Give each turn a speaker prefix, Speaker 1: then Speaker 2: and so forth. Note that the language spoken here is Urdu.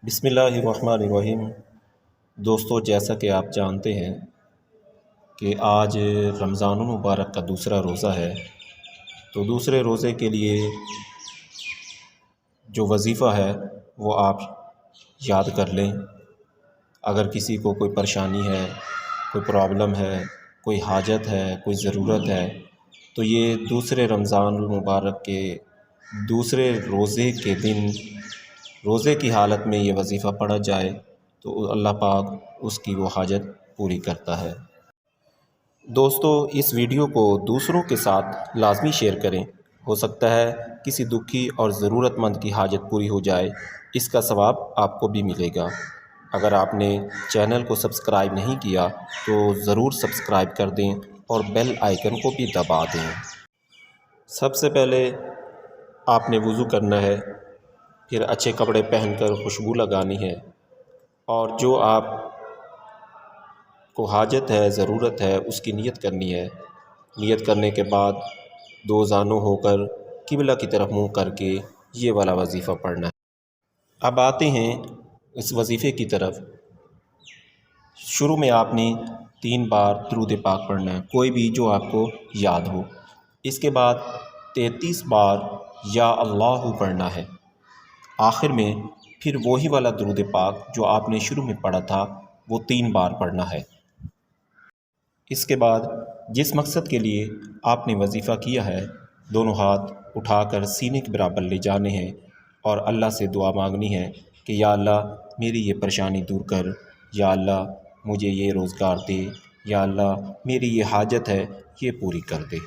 Speaker 1: بسم اللہ الرحمن الرحیم۔ دوستو، جیسا کہ آپ جانتے ہیں کہ آج رمضان المبارک کا دوسرا روزہ ہے، تو دوسرے روزے کے لیے جو وظیفہ ہے وہ آپ یاد کر لیں۔ اگر کسی کو کوئی پریشانی ہے، کوئی پرابلم ہے، کوئی حاجت ہے، کوئی ضرورت ہے، تو یہ دوسرے رمضان المبارک کے دوسرے روزے کے دن روزے کی حالت میں یہ وظیفہ پڑھا جائے تو اللہ پاک اس کی وہ حاجت پوری کرتا ہے۔ دوستو، اس ویڈیو کو دوسروں کے ساتھ لازمی شیئر کریں، ہو سکتا ہے کسی دکھی اور ضرورت مند کی حاجت پوری ہو جائے، اس کا ثواب آپ کو بھی ملے گا۔ اگر آپ نے چینل کو سبسکرائب نہیں کیا تو ضرور سبسکرائب کر دیں اور بیل آئیکن کو بھی دبا دیں۔ سب سے پہلے آپ نے وضو کرنا ہے، پھر اچھے کپڑے پہن کر خوشبو لگانی ہے، اور جو آپ کو حاجت ہے، ضرورت ہے، اس کی نیت کرنی ہے۔ نیت کرنے کے بعد دو زانوں ہو کر قبلہ کی طرف منہ کر کے یہ والا وظیفہ پڑھنا ہے۔ اب آتے ہیں اس وظیفے کی طرف۔ شروع میں آپ نے 3 بار درود پاک پڑھنا ہے، کوئی بھی جو آپ کو یاد ہو۔ اس کے بعد 33 بار یا اللہ پڑھنا ہے۔ آخر میں پھر وہی والا درود پاک جو آپ نے شروع میں پڑھا تھا وہ 3 بار پڑھنا ہے۔ اس کے بعد جس مقصد کے لیے آپ نے وظیفہ کیا ہے، دونوں ہاتھ اٹھا کر سینے کے برابر لے جانے ہیں اور اللہ سے دعا مانگنی ہے کہ یا اللہ میری یہ پریشانی دور کر، یا اللہ مجھے یہ روزگار دے، یا اللہ میری یہ حاجت ہے یہ پوری کر دے۔